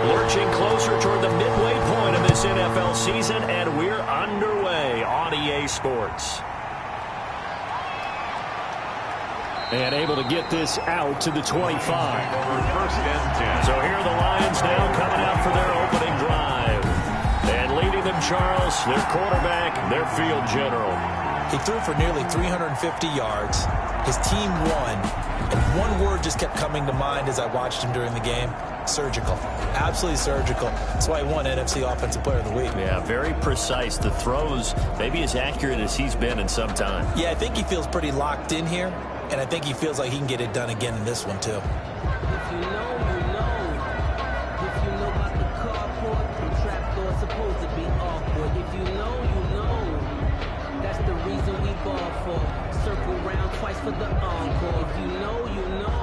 Lurching closer toward the midway point of this NFL season, and we're underway on EA Sports. And able to get this out to the 25. First and 10. So here are the Lions now coming out for their opening drive. And leading them, Charles, their quarterback, their field general. He threw for nearly 350 yards. His team won. And one word just kept coming to mind as I watched him during the game. Surgical. Absolutely surgical. That's why he won NFC Offensive Player of the Week. Yeah, very precise. The throws maybe as accurate as he's been in some time. Yeah, I think he feels pretty locked in here. And I think he feels like he can get it done again in this one, too. If you know, you know. If you know about the carport, the trapdoor's supposed to be awkward. If you know, you know. That's the reason we ball for. Circle round twice for the encore. If you know, you know.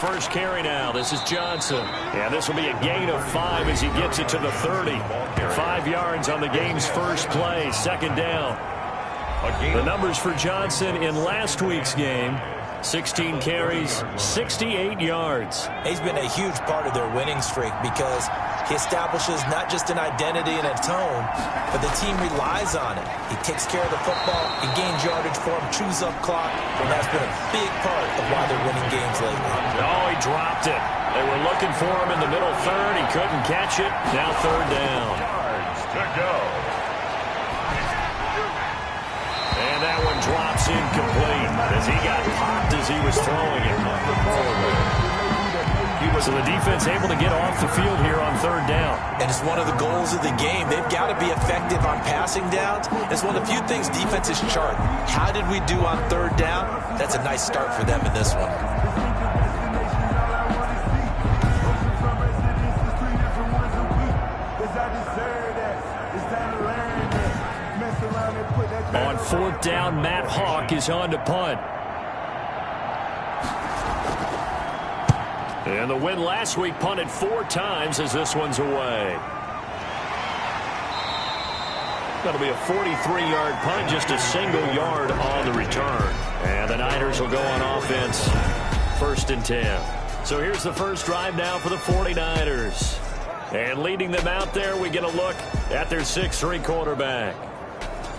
first carry now. This is Johnson. And this will be a gain of 5 as he gets it to the 30. 5 yards on the game's first play. Second down. The numbers for Johnson in last week's game: 16 carries, 68 yards. He's been a huge part of their winning streak because he establishes not just an identity and a tone, but the team relies on it. He takes care of the football, he gains yardage for him, chews up clock, and that's been a big part of why they're winning games lately. Oh, he dropped it. They were looking for him in the middle third. He couldn't catch it. Now third down. Yards to go. And that one drops incomplete as he got popped as he was throwing it. So the defense able to get off the field here on third down. And it's one of the goals of the game. They've got to be effective on passing downs. It's one of the few things defenses chart. How did we do on third down? That's a nice start for them in this one. On fourth down, Matt Hawk is on to punt. And the win last week punted 4 times as this one's away. That'll be a 43-yard punt, just a single yard on the return. And the Niners will go on offense, 1st and 10. So here's the first drive now for the 49ers. And leading them out there, we get a look at their 6'3" quarterback.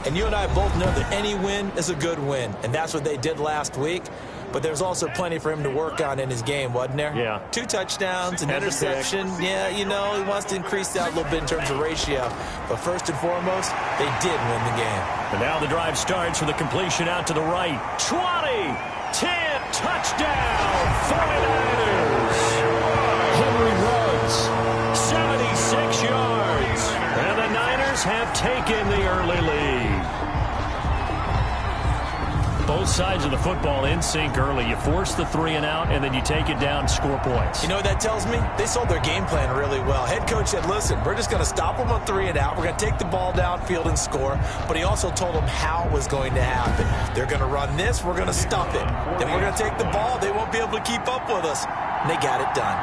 And you and I both know that any win is a good win, and that's what they did last week. But there's also plenty for him to work on in his game, wasn't there? Yeah. 2 touchdowns, an interception. Yeah, you know, he wants to increase that a little bit in terms of ratio. But first and foremost, they did win the game. And now the drive starts with a completion out to the right. 20, 10, touchdown, 49ers. Henry runs 76 yards. And the Niners have taken the early lead. Both sides of the football in sync early. You force the 3 and out, and then you take it down, score points. You know what that tells me? They sold their game plan really well. Head coach said, listen, we're just going to stop them on 3 and out. We're going to take the ball downfield and score. But he also told them how it was going to happen. They're going to run this. We're going to stop it. Then we're going to take the ball. They won't be able to keep up with us. And they got it done.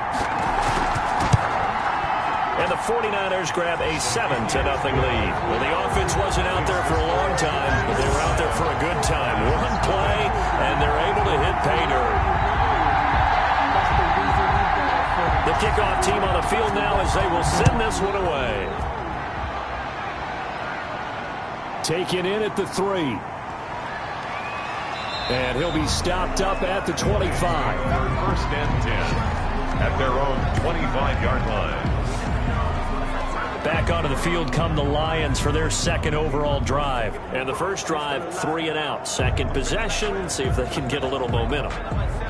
And the 49ers grab a 7-0 lead. Well, the offense wasn't out there for a long time, but they were out there for a good time. One play, and they're able to hit pay dirt. The kickoff team on the field now as they will send this one away. Taken in at the 3. And he'll be stopped up at the 25. 1st and 10 at their own 25-yard line. Back onto the field come the Lions for their 2nd overall drive. And the first drive, 3 and out. Second possession, see if they can get a little momentum.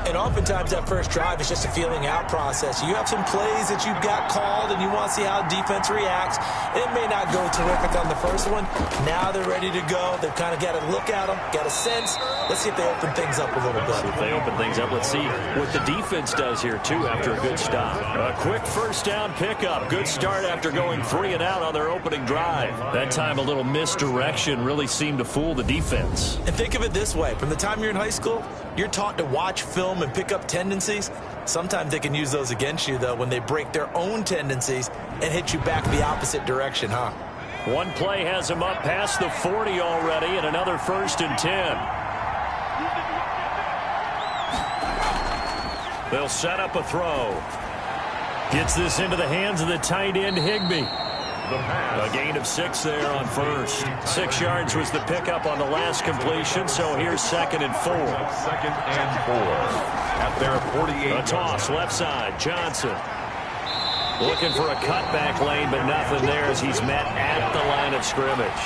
And oftentimes that first drive is just a feeling out process. You have some plays that you've got called and you want to see how defense reacts. It may not go terrific on the first one. Now they're ready to go. They've kind of got to look at them, got a sense. Let's see if they open things up a little bit. See if they open things up. Let's see what the defense does here, too, after a good stop. A quick first down pickup. Good start after going 3 and out on their opening drive. That time a little misdirection really seemed to fool the defense. And think of it this way. From the time you're in high school, you're taught to watch film and pick up tendencies. Sometimes they can use those against you, though, when they break their own tendencies and hit you back the opposite direction, huh? One play has him up past the 40 already, and another 1st and 10. They'll set up a throw. Gets this into the hands of the tight end, Higbee. A gain of 6 there on first. 6 yards was the pickup on the last completion, so here's 2nd and 4. 2nd and 4 at their 48. A toss, left side, Johnson. Looking for a cutback lane, but nothing there as he's met at the line of scrimmage.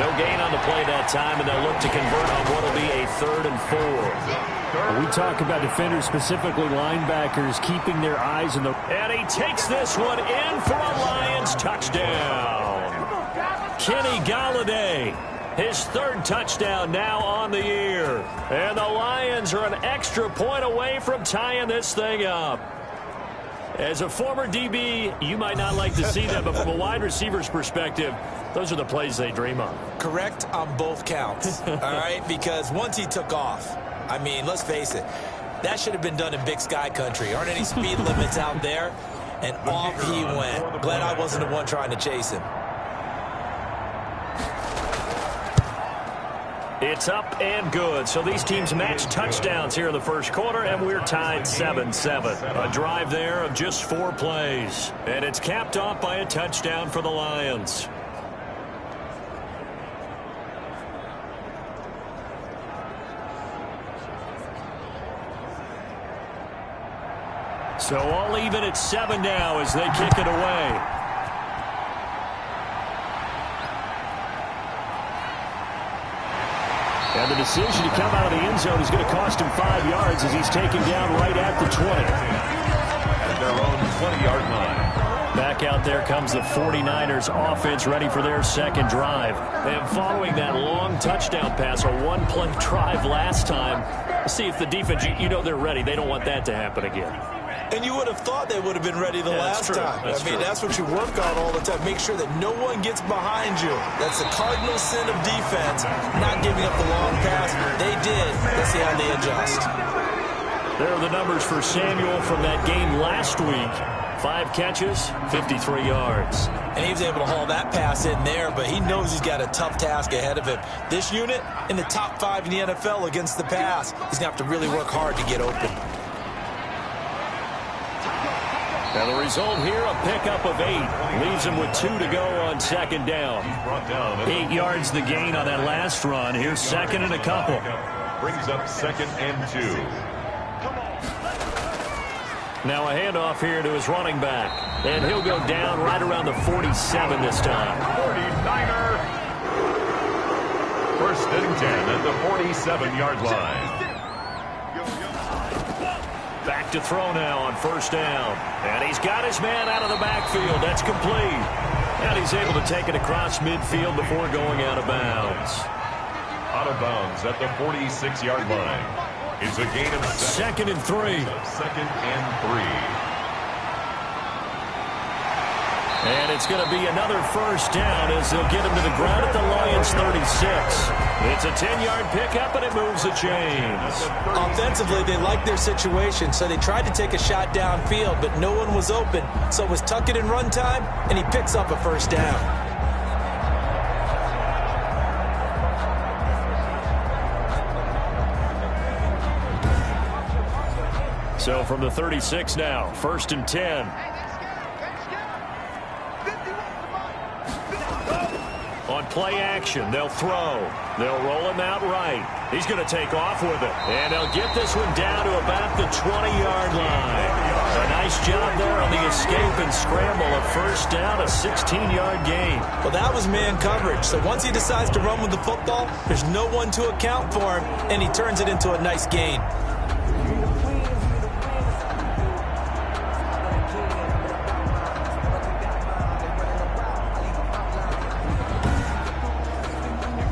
No gain on the play that time, and they'll look to convert on what will be a 3rd and 4. We talk about defenders, specifically linebackers, keeping their eyes in the... And he takes this one in for a Lions touchdown. Kenny Galladay, his 3rd touchdown now on the year. And the Lions are an extra point away from tying this thing up. As a former DB, you might not like to see that, but from a wide receiver's perspective, those are the plays they dream of. Correct on both counts, all right? Because once he took off, I mean, let's face it, That should have been done in Big Sky country. Aren't any speed limits out there? And off he went. Glad I wasn't the one trying to chase him. It's up and good. So these teams match touchdowns here in the first quarter, and we're tied 7-7. A drive there of just 4 plays. And it's capped off by a touchdown for the Lions. So all even at 7 now as they kick it away. And the decision to come out of the end zone is going to cost him 5 yards as he's taken down right at the 20. At their own 20-yard line. Back out there comes the 49ers offense ready for their second drive. And following that long touchdown pass, a one-play drive last time, let's see if the defense, you know they're ready. They don't want that to happen again. And you would have thought they would have been ready the last time. That's what you work on all the time. Make sure that no one gets behind you. That's the cardinal sin of defense, not giving up the long pass. They did. Let's see how they adjust. There are the numbers for Samuel from that game last week. 5 catches, 53 yards. And he was able to haul that pass in there, but he knows he's got a tough task ahead of him. This unit in the top 5 in the NFL against the pass. He's going to have to really work hard to get open. And the result here, a pickup of 8. Leaves him with 2 to go on second down. 8 yards the gain on that last run. Here's second and a couple. Brings up 2nd and 2. Now a handoff here to his running back. And he'll go down right around the 47 this time. 49er. 1st and 10 at the 47-yard line. Back to throw now on 1st down. And he's got his man out of the backfield. That's complete. And he's able to take it across midfield before going out of bounds. Out of bounds at the 46-yard line. It's a gain of 2nd and 3. 2nd and 3. And it's going to be another 1st down as they'll get him to the ground at the Lions 36. It's a 10-yard pickup, and it moves the chains. Offensively, they liked their situation, so they tried to take a shot downfield, but no one was open. So it was tuck it in run time, and he picks up a 1st down. So from the 36 now, 1st and 10. On play action, they'll throw. They'll roll him out right. He's going to take off with it. And they'll get this one down to about the 20-yard line. A nice job there on the escape and scramble. A 1st down, a 16-yard gain. Well, that was man coverage. So once he decides to run with the football, there's no one to account for him, and he turns it into a nice gain.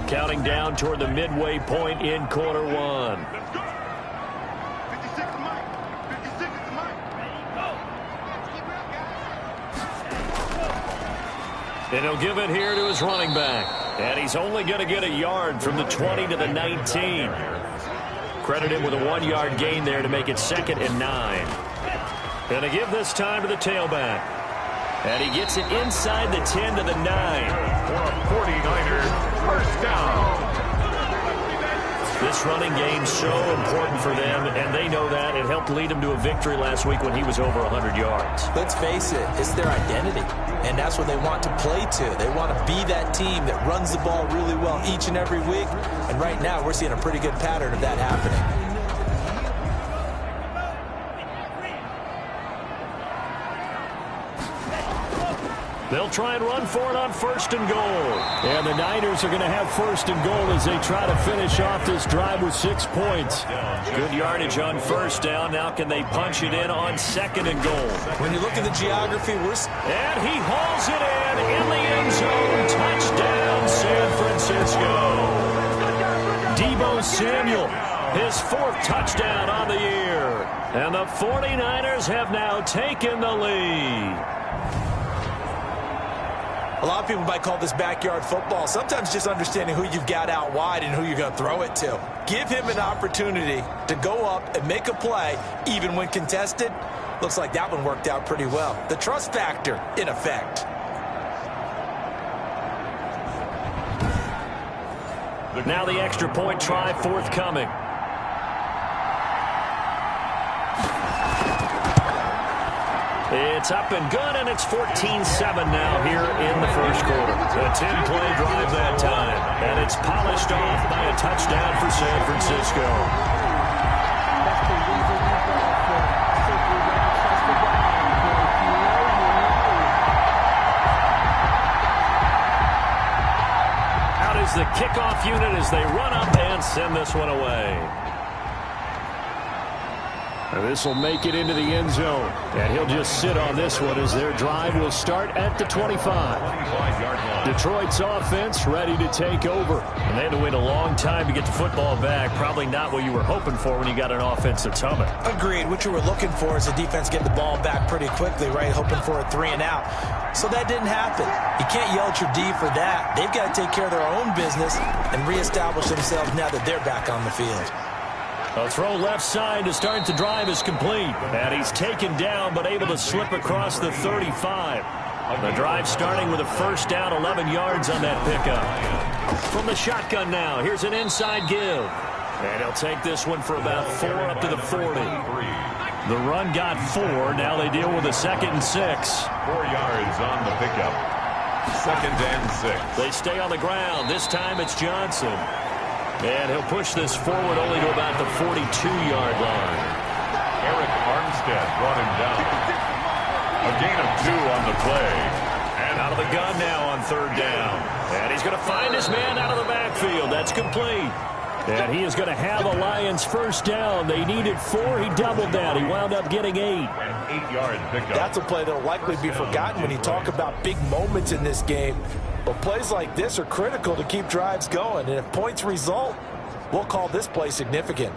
Counting down toward the midway point in quarter 1. And he'll give it here to his running back. And he's only going to get a yard from the 20 to the 19. Credit him with a 1-yard gain there to make it 2nd and 9. And to give this time to the tailback. And he gets it inside the 10 to the 9. For a 49er. 1st down. This running game's so important for them, and they know that. It helped lead them to a victory last week when he was over 100 yards. Let's face it, it's their identity, and that's what they want to play to. They want to be that team that runs the ball really well each and every week, and right now we're seeing a pretty good pattern of that happening. They'll try and run for it on 1st and goal. And the Niners are going to have 1st and goal as they try to finish off this drive with 6 points. Good yardage on 1st down. Now can they punch it in on 2nd and goal? When you look at the geography, and he hauls it in the end zone. Touchdown, San Francisco. Deebo Samuel, his 4th touchdown on the year. And the 49ers have now taken the lead. A lot of people might call this backyard football. Sometimes just understanding who you've got out wide and who you're going to throw it to. Give him an opportunity to go up and make a play, even when contested. Looks like that one worked out pretty well. The trust factor in effect. Now the extra point try forthcoming. It's up and good, and it's 14-7 now here in the first quarter. A 10-play drive that time, and it's polished off by a touchdown for San Francisco. Out is the kickoff unit as they run up and send this one away. This will make it into the end zone, and he'll just sit on this one as their drive will start at the 25. Detroit's offense ready to take over. And they had to wait a long time to get the football back. Probably not what you were hoping for when you got an offense that's humming. Agreed. What you were looking for is the defense get the ball back pretty quickly, right? Hoping for a 3 and out. So that didn't happen. You can't yell at your D for that. They've got to take care of their own business and reestablish themselves now that they're back on the field. A throw left side to start the drive is complete. And he's taken down but able to slip across the 35. The drive starting with a first down, 11 yards on that pickup. From the shotgun now, here's an inside give. And he'll take this one for about 4 up to the 40. The run got 4. Now they deal with a 2nd and 6. 4 yards on the pickup. 2nd and 6. They stay on the ground. This time it's Johnson. And he'll push this forward only to about the 42-yard line. Eric Armstead brought him down. A gain of 2 on the play. And out of the gun now on 3rd down. And he's going to find his man out of the backfield. That's complete. And he is going to have a Lions first down. They needed 4. He doubled down. He wound up getting 8. An 8-yard pickup. That's a play that will likely be forgotten when you talk about big moments in this game. But plays like this are critical to keep drives going. And if points result, we'll call this play significant.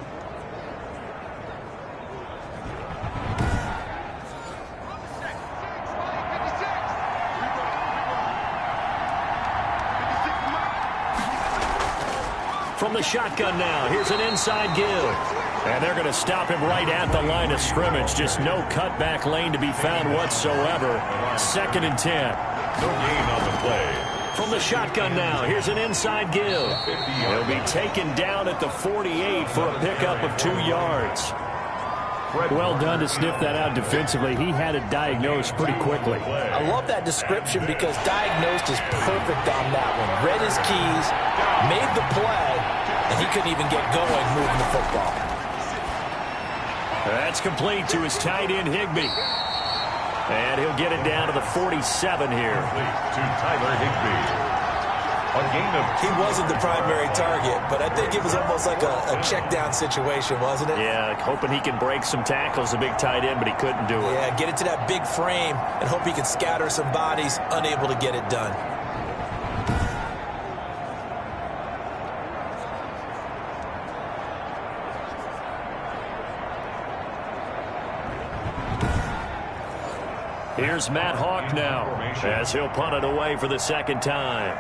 From the shotgun now, here's an inside give. And they're going to stop him right at the line of scrimmage. Just no cutback lane to be found whatsoever. 2nd and 10. No gain on the play. From the shotgun now, here's an inside give. He'll be taken down at the 48 for a pickup of 2 yards. Well done to sniff that out defensively. He had it diagnosed pretty quickly. I love that description because diagnosed is perfect on that one. Read his keys, made the play, and he couldn't even get going moving the football. That's complete to his tight end, Higbee. And he'll get it down to the 47 here. To Tyler Higbee. A gain of 2. He wasn't the primary target, but I think it was almost like a check down situation, wasn't it? Yeah, hoping he can break some tackles, a big tight end, but he couldn't do it. Yeah, get it to that big frame and hope he can scatter some bodies, unable to get it done. Here's Matt Hawk now, as he'll punt it away for the 2nd time.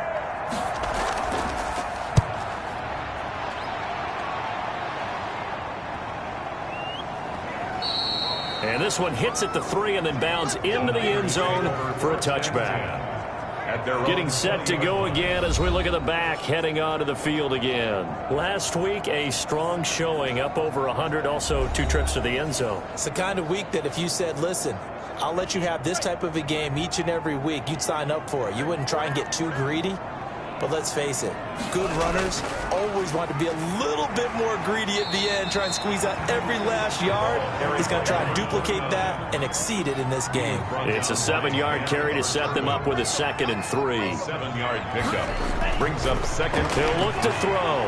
And this one hits at the 3 and then bounds into the end zone for a touchback. Getting set to go again as we look at the back, heading onto the field again. Last week, a strong showing, up over 100, also 2 trips to the end zone. It's the kind of week that if you said, listen, I'll let you have this type of a game each and every week, you'd sign up for it. You wouldn't try and get too greedy. But let's face it, good runners always want to be a little bit more greedy at the end, try and squeeze out every last yard. He's going to try and duplicate that and exceed it in this game. It's a 7-yard carry to set them up with a 2nd and 3. 7-yard pickup. Brings up 2nd. He'll look to throw.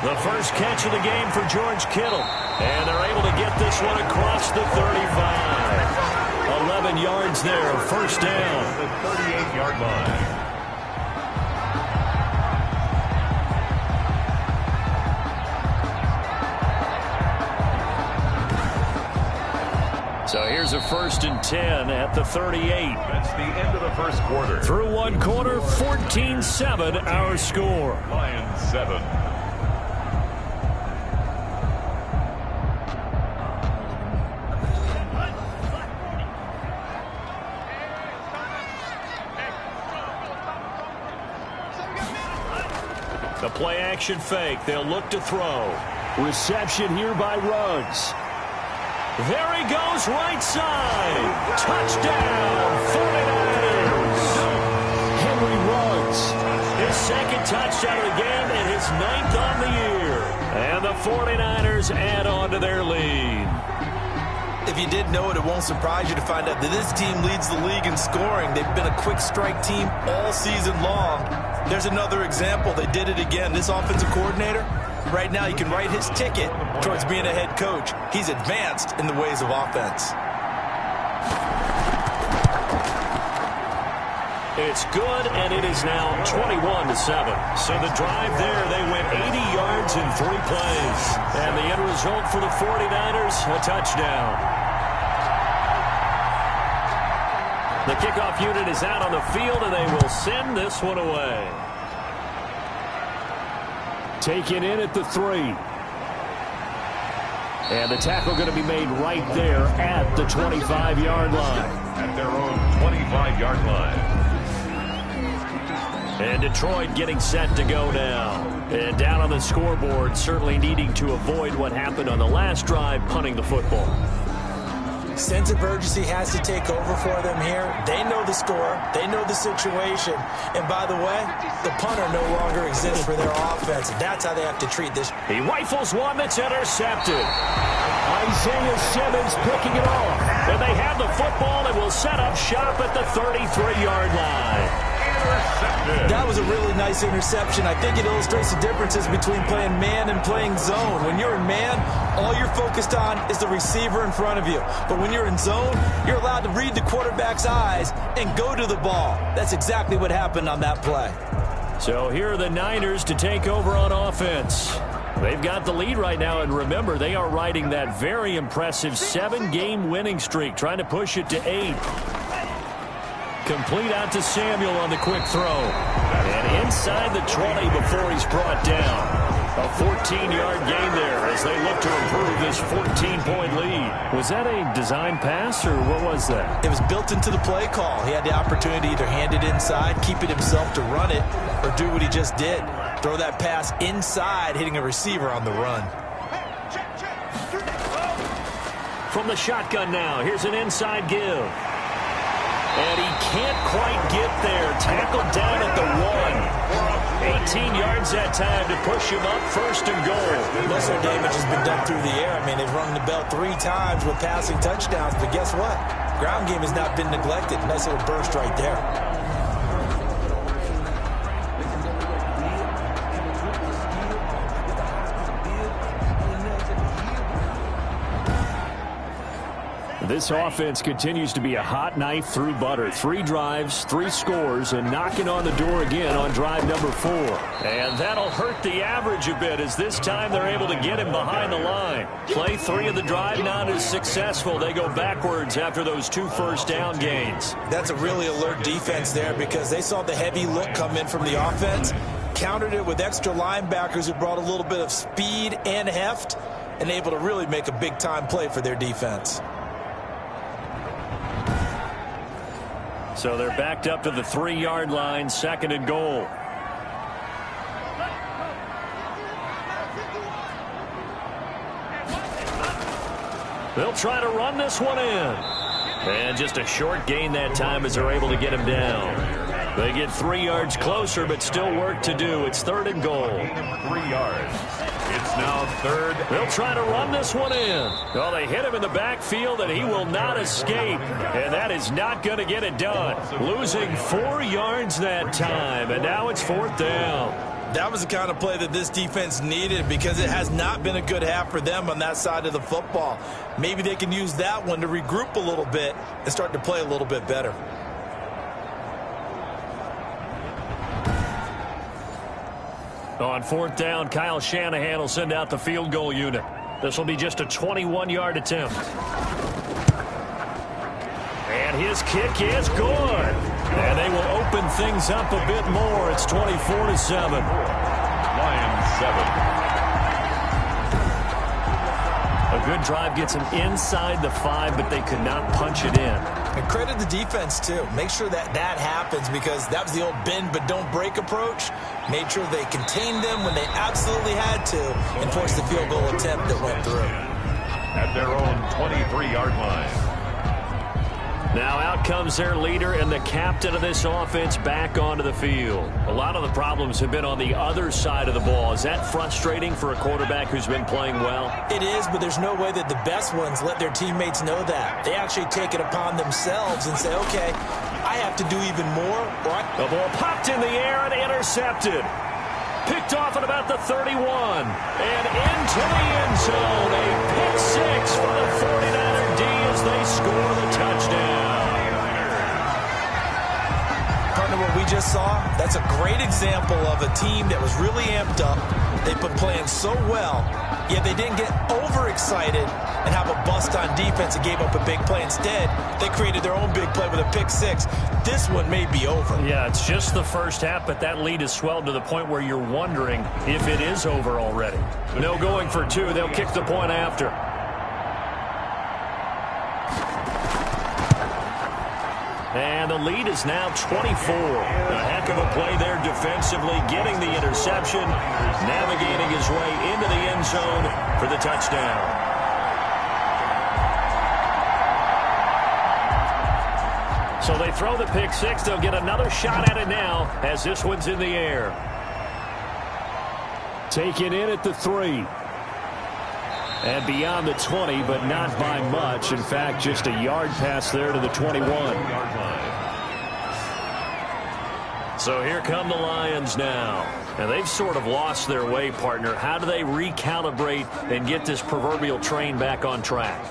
The first catch of the game for George Kittle. And they're able to get this one across the 35. 11 yards there, first down. The 38-yard line. So here's is a 1st and 10 at the 38. That's the end of the first quarter. Through one quarter, 14-7 our score. Lions 7. The play-action fake. They'll look to throw. Reception here by Ruggs. There he goes, right side. Touchdown, 49ers. Henry Ruggs. His second touchdown of the game and his 9th on the year. And the 49ers add on to their lead. If you didn't know it, it won't surprise you to find out that this team leads the league in scoring. They've been a quick strike team all season long. There's another example. They did it again. This offensive coordinator, right now, he can write his ticket towards being a head coach. He's advanced in the ways of offense. It's good, and it is now 21-7. So the drive there, they went 80 yards in 3 plays. And the end result for the 49ers, a touchdown. The kickoff unit is out on the field, and they will send this one away. Taken in at the 3. And the tackle going to be made right there at the 25-yard line. At their own 25-yard line. And Detroit getting set to go now. And down on the scoreboard, certainly needing to avoid what happened on the last drive, punting the football. Sense of urgency has to take over for them here. They know the score. They know the situation. And by the way, the punter no longer exists for their offense. That's how they have to treat this. He rifles one that's intercepted. Isaiah Simmons picking it off. And they have the football and will set up shop at the 33-yard line. That was a really nice interception. I think it illustrates the differences between playing man and playing zone. When you're in man, all you're focused on is the receiver in front of you. But when you're in zone, you're allowed to read the quarterback's eyes and go to the ball. That's exactly what happened on that play. So here are the Niners to take over on offense. They've got the lead right now, and remember, they are riding that very impressive 7-game winning streak, trying to push it to 8. Complete out to Samuel on the quick throw. And inside the 20 before he's brought down. A 14-yard gain there as they look to improve this 14-point lead. Was that a design pass, or what was that? It was built into the play call. He had the opportunity to either hand it inside, keep it himself to run it, or do what he just did. Throw that pass inside, hitting a receiver on the run. From the shotgun now, here's an inside give. And he can't quite get there. Tackled down at the 1. 18 yards that time to push him up, 1st and goal. Most of their damage has been done through the air. I mean, they've rung the bell 3 times with passing touchdowns, but guess what? Ground game has not been neglected. Nice little burst right there. This offense continues to be a hot knife through butter. 3 drives, 3 scores, and knocking on the door again on drive number 4. And that'll hurt the average a bit as this time they're able to get him behind the line. Play 3 of the drive not as successful. They go backwards after those 2 first-down gains. That's a really alert defense there because they saw the heavy look come in from the offense, countered it with extra linebackers who brought a little bit of speed and heft, and able to really make a big-time play for their defense. So they're backed up to the 3-yard line, 2nd and goal. They'll try to run this one in. And just a short gain that time as they're able to get him down. They get 3 yards closer, but still work to do. It's 3rd and goal. 3 yards. It's now 3rd. They'll try to run this one in. Well, they hit him in the backfield, and he will not escape. And that is not going to get it done. Losing 4 yards that time, and now it's 4th down. That was the kind of play that this defense needed because it has not been a good half for them on that side of the football. Maybe they can use that one to regroup a little bit and start to play a little bit better. On 4th down, Kyle Shanahan will send out the field goal unit. This will be just a 21-yard attempt. his kick is good. And they will open things up a bit more. It's 24-7. Lions 7. A good drive gets them inside the 5, but they could not punch it in. And credit the defense, too. Make sure that happens, because that was the old bend but don't break approach. Made sure they contained them when they absolutely had to and forced the field goal attempt that went through. At their own 23-yard line. Now out comes their leader and the captain of this offense back onto the field. A lot of the problems have been on the other side of the ball. Is that frustrating for a quarterback who's been playing well? It is, but there's no way that the best ones let their teammates know that. They actually take it upon themselves and say, okay, I have to do even more. The ball popped in the air and intercepted. Picked off at about the 31. And into the end zone. A pick 6 for the 49er D as they score the touchdown. Partner, what we just saw, that's a great example of a team that was really amped up. They've been playing so well, yet they didn't get overexcited and have a bust on defense and gave up a big play. Instead, they created their own big play with a pick 6. This one may be over. Yeah, it's just the first half, but that lead has swelled to the point where you're wondering if it is over already. No going for 2. They'll kick the point after. And the lead is now 24. A heck of a play there defensively, getting the interception, navigating his way into the end zone for the touchdown. So they throw the pick 6. They'll get another shot at it now as this one's in the air. Taken in at the 3. And beyond the 20, but not by much. In fact, just a yard pass there to the 21. So here come the Lions now. And they've sort of lost their way, partner. How do they recalibrate and get this proverbial train back on track?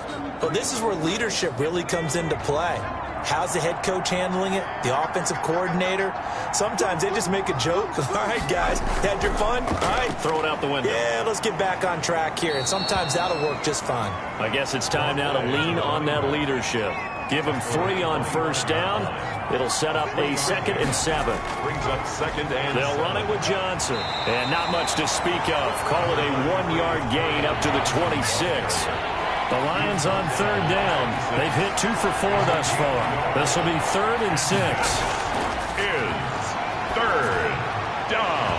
Well, this is where leadership really comes into play. How's the head coach handling it? The offensive coordinator? Sometimes they just make a joke. All right, guys, had your fun? All right. Throw it out the window. Yeah, let's get back on track here. And sometimes that'll work just fine. I guess it's time now to lean on that leadership. Give them 3 on first down. It'll set up a 2nd and 7. Brings up 2nd and They'll run it with Johnson. And not much to speak of. Call it a 1-yard gain up to the 26. The Lions on 3rd down. They've hit 2 for 4 thus far. This will be 3rd and 6. is 3rd down.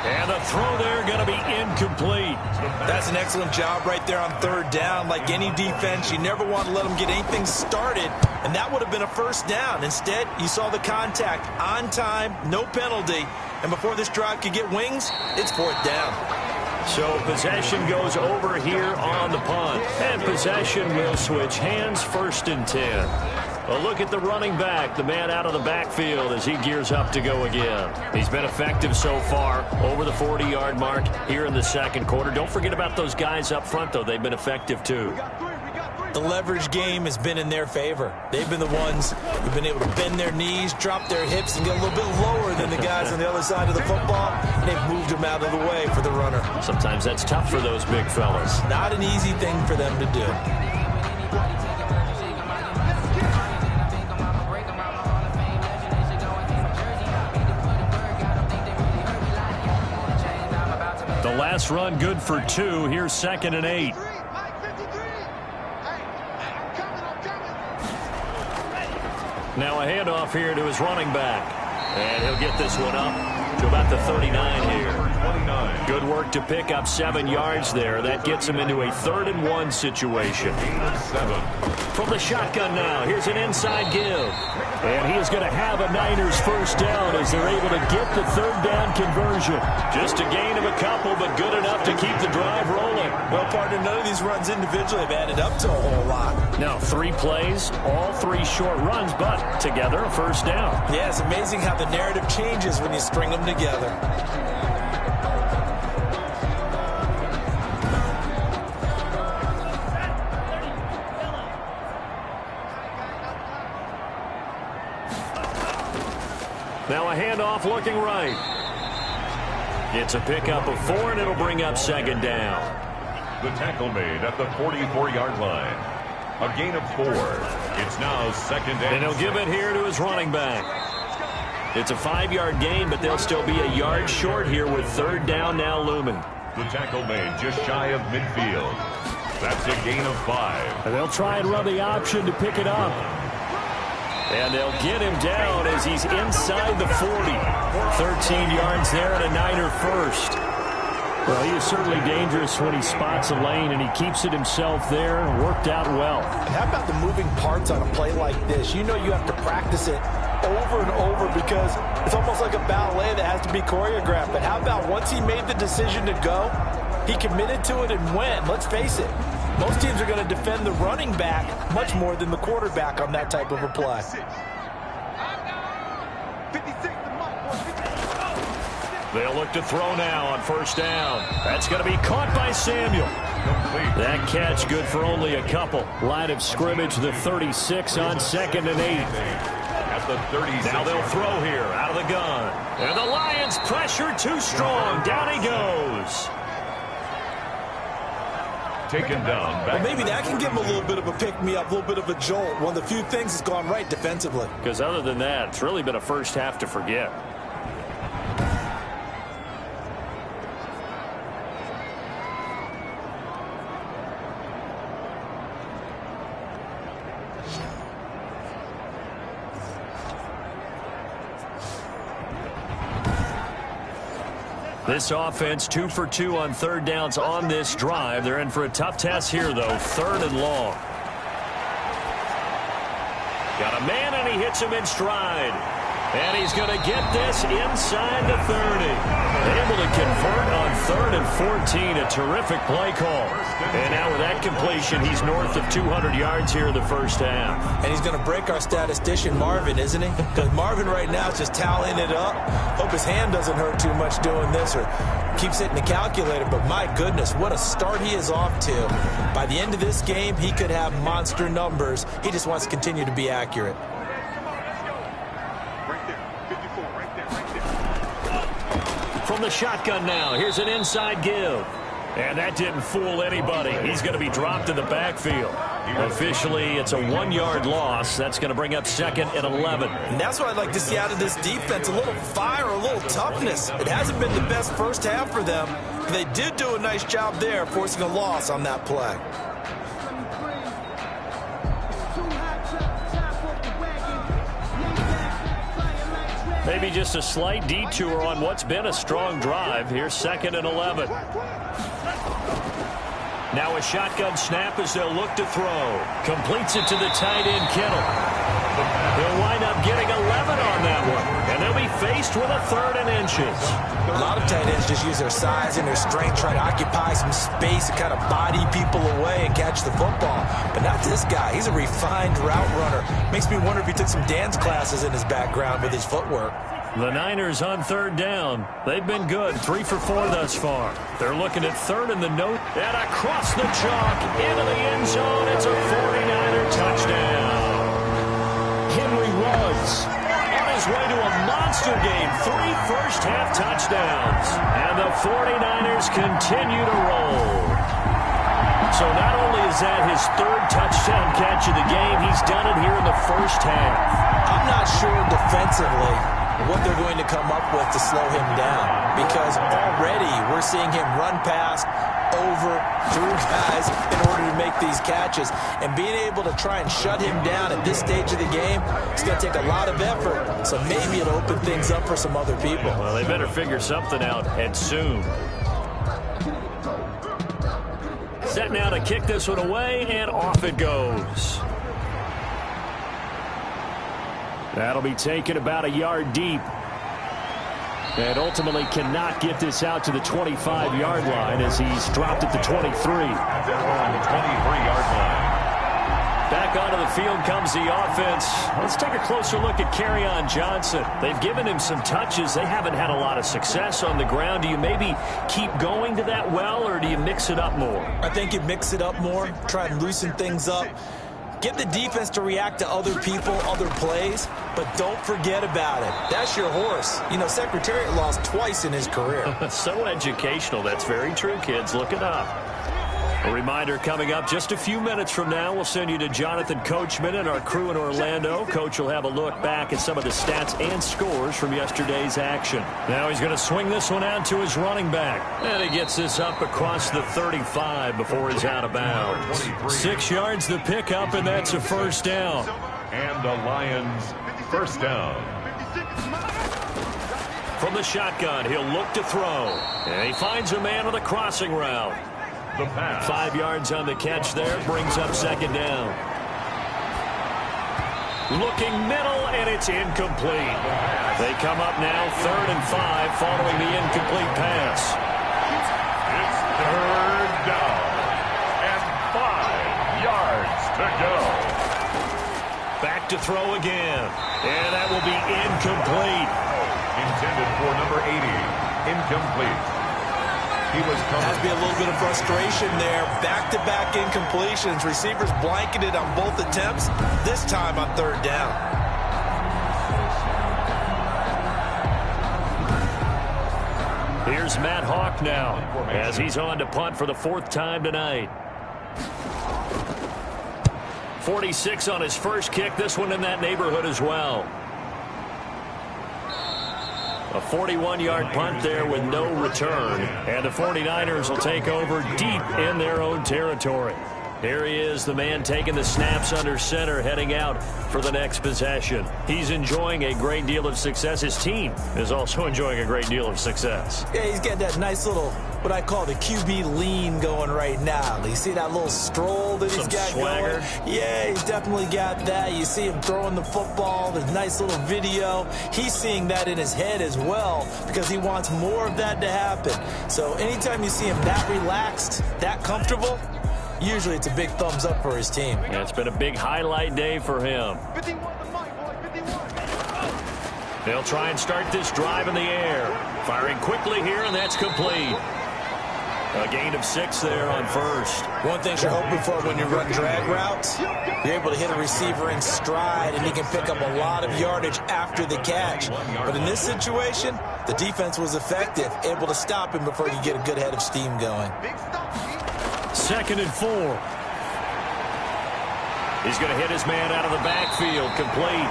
And the throw there going to be incomplete. That's an excellent job right there on 3rd down. Like any defense, you never want to let them get anything started, and that would have been a 1st down. Instead, you saw the contact on time, no penalty, and before this drive could get wings, it's 4th down. So possession goes over here on the punt. And possession will switch hands, 1st and 10. A look at the running back, the man out of the backfield as he gears up to go again. He's been effective so far, over the 40-yard mark here in the 2nd quarter. Don't forget about those guys up front, though. They've been effective, too. The leverage game has been in their favor. They've been the ones who've been able to bend their knees, drop their hips, and get a little bit lower than the guys on the other side of the football. And they've moved them out of the way for the runner. Sometimes that's tough for those big fellas. Not an easy thing for them to do. The last run good for 2. Here's 2nd and 8. Now a handoff here to his running back. And he'll get this one up to about the 39 here. Good work to pick up 7 yards there. That gets him into a 3rd and 1 situation. From the shotgun now, here's an inside give. And he is going to have a Niners 1st down as they're able to get the 3rd down conversion. Just a gain of a couple, but good enough to keep the drive rolling. Well, partner, none of these runs individually have added up to a whole lot. Now 3 plays, all 3 short runs, but together a 1st down. Yeah, it's amazing how the narrative changes when you string them together. Now a handoff looking right. It's a pickup of 4, and it'll bring up 2nd down. The tackle made at the 44-yard line. A gain of 4. It's now second and he'll give it here to his running back. It's a 5-yard gain, but they'll still be a yard short here with third down now looming. The tackle made just shy of midfield. That's a gain of 5. And they'll try and run the option to pick it up. And they'll get him down as he's inside the 40. 13 yards there and a Niner first. Well, he is certainly dangerous when he spots a lane, and he keeps it himself there. Worked out well. How about the moving parts on a play like this? You know you have to practice it over and over because it's almost like a ballet that has to be choreographed. But how about once he made the decision to go, he committed to it and went. Let's face it, most teams are going to defend the running back much more than the quarterback on that type of a play. They'll look to throw now on first down. That's going to be caught by Samuel. That catch good for only a couple. Line of scrimmage, the 36 on 2nd and 8. At the 36. Now they'll throw here out of the gun. And the Lions pressure too strong. Down he goes. Taken down. Well, maybe that can give him a little bit of a pick-me-up, a little bit of a jolt. One of the few things that's gone right defensively. Because other than that, it's really been a first half to forget. This offense 2 for 2 on third downs on this drive. They're in for a tough test here, though. 3rd and long. Got a man, and he hits him in stride. And he's going to get this inside the 30. Able to convert on 3rd and 14. A terrific play call. And now with that completion, he's north of 200 yards here in the first half. And he's going to break our statistician, Marvin, isn't he? Because Marvin right now is just tallying it up. Hope his hand doesn't hurt too much doing this or keeps hitting the calculator. But my goodness, what a start he is off to. By the end of this game, he could have monster numbers. He just wants to continue to be accurate. From the shotgun now, here's an inside give. And that didn't fool anybody. He's going to be dropped in the backfield. Officially, it's a 1-yard loss. That's going to bring up 2nd and 11. And that's what I'd like to see out of this defense, a little fire, a little toughness. It hasn't been the best first half for them. But they did do a nice job there, forcing a loss on that play. Maybe just a slight detour on what's been a strong drive. Here's 2nd and 11. Now a shotgun snap as they'll look to throw. Completes it to the tight end, Kittle. They'll wind up getting 11 on that one. And they'll be faced with a 3rd and inches. A lot of tight ends just use their size and their strength, try to occupy some space and kind of body people away and catch the football. But not this guy. He's a refined route runner. Makes me wonder if he took some dance classes in his background with his footwork. The Niners on 3rd down. They've been good. 3 for 4 thus far. They're looking at 3rd in the note. And across the chalk into the end zone. It's a 49er touchdown. Henry Ruggs on his way to a monster game. 3 first-half touchdowns. And the 49ers continue to roll. So not only is that his 3rd touchdown catch of the game, he's done it here in the first half. I'm not sure defensively what they're going to come up with to slow him down, because already we're seeing him run past, over, through guys in order to make these catches. And being able to try and shut him down at this stage of the game, it's going to take a lot of effort. So maybe it'll open things up for some other people. Well, they better figure something out, and soon. Set now to kick this one away, and off it goes. That'll be taken about a yard deep. And ultimately cannot get this out to the 25-yard line as he's dropped at the 23. On the 23-yard line. Back onto the field comes the offense. Let's take a closer look at Kerryon Johnson. They've given him some touches. They haven't had a lot of success on the ground. Do you maybe keep going to that well, or do you mix it up more? I think you mix it up more, try and loosen things up. Get the defense to react to other people, other plays, but don't forget about it. That's your horse. You know, Secretariat lost twice in his career. So educational. That's very true, kids. Look it up. A reminder coming up just a few minutes from now, we'll send you to Jonathan Coachman and our crew in Orlando. Coach will have a look back at some of the stats and scores from yesterday's action. Now he's going to swing this one out to his running back. And he gets this up across the 35 before he's out of bounds. 6 yards the pickup, and that's a first down. And the Lions first down. From the shotgun, he'll look to throw. And he finds a man on the crossing route. The pass. 5 yards on the catch there, brings up second down. Looking middle, and it's incomplete. They come up now 3rd and 5 following the incomplete pass. It's 3rd down and 5 yards to go. Back to throw again, and that will be incomplete. Intended for number 80, incomplete. Has to be a little bit of frustration there. Back-to-back incompletions. Receivers blanketed on both attempts, this time on 3rd down. Here's Matt Hawk now as he's on to punt for the 4th time tonight. 46 on his first kick. This one in that neighborhood as well. A 41-yard punt there with no return. And the 49ers will take over deep in their own territory. Here he is, the man taking the snaps under center, heading out for the next possession. He's enjoying a great deal of success. His team is also enjoying a great deal of success. Yeah, he's getting that nice little, what I call the QB lean going right now. You see that little stroll that he's got swagger going? Yeah, he's definitely got that. You see him throwing the football, the nice little video. He's seeing that in his head as well because he wants more of that to happen. So anytime you see him that relaxed, that comfortable, usually it's a big thumbs up for his team. Yeah, it's been a big highlight day for him. They'll try and start this drive in the air. Firing quickly here, and that's complete. A gain of 6 there on first. One thing you're hoping for when you run drag routes, you're able to hit a receiver in stride, and he can pick up a lot of yardage after the catch. But in this situation, the defense was effective, able to stop him before you get a good head of steam going. 2nd and 4. He's going to hit his man out of the backfield, complete.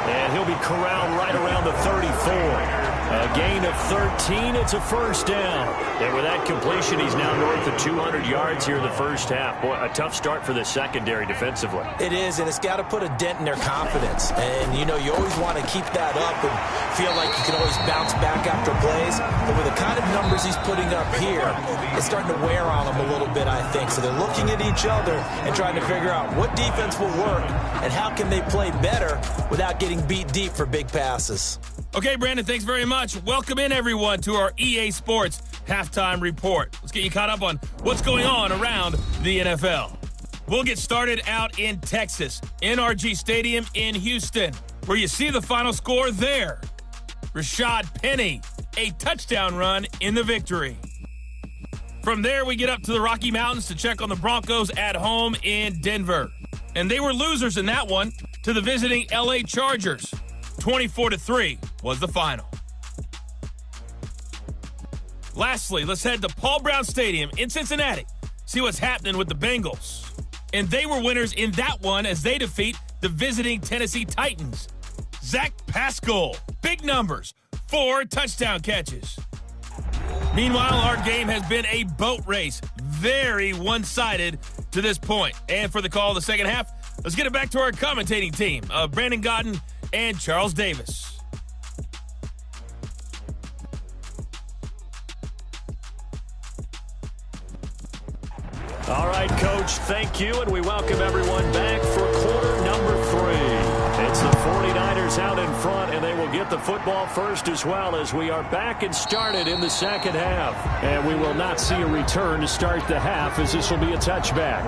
And he'll be corralled right around the 34. A gain of 13. It's a first down. And with that completion, he's now north of 200 yards here in the first half. Boy, a tough start for the secondary defensively. It is, and it's got to put a dent in their confidence. And, you know, you always want to keep that up and feel like you can always bounce back after plays. But with the kind of numbers he's putting up here, it's starting to wear on them a little bit, I think. So they're looking at each other and trying to figure out what defense will work and how can they play better without getting beat deep for big passes. Okay, Brandon, thanks very much. Welcome in, everyone, to our EA Sports Halftime Report. Let's get you caught up on what's going on around the NFL. We'll get started out in Texas, NRG Stadium in Houston, where you see the final score there. Rashad Penny, a touchdown run in the victory. From there, we get up to the Rocky Mountains to check on the Broncos at home in Denver. And they were losers in that one to the visiting LA Chargers. 24-3 was the final. Lastly, let's head to Paul Brown Stadium in Cincinnati. See what's happening with the Bengals. And they were winners in that one as they defeat the visiting Tennessee Titans. Zach Pascal, big numbers, 4 touchdown catches. Meanwhile, our game has been a boat race. Very one-sided to this point. And for the call of the second half, let's get it back to our commentating team of Brandon Godden and Charles Davis. All right, Coach, thank you, and we welcome everyone back for quarter number 3. It's the 49ers out in front, and they will get the football first as well as we are back and started in the second half. And we will not see a return to start the half as this will be a touchback.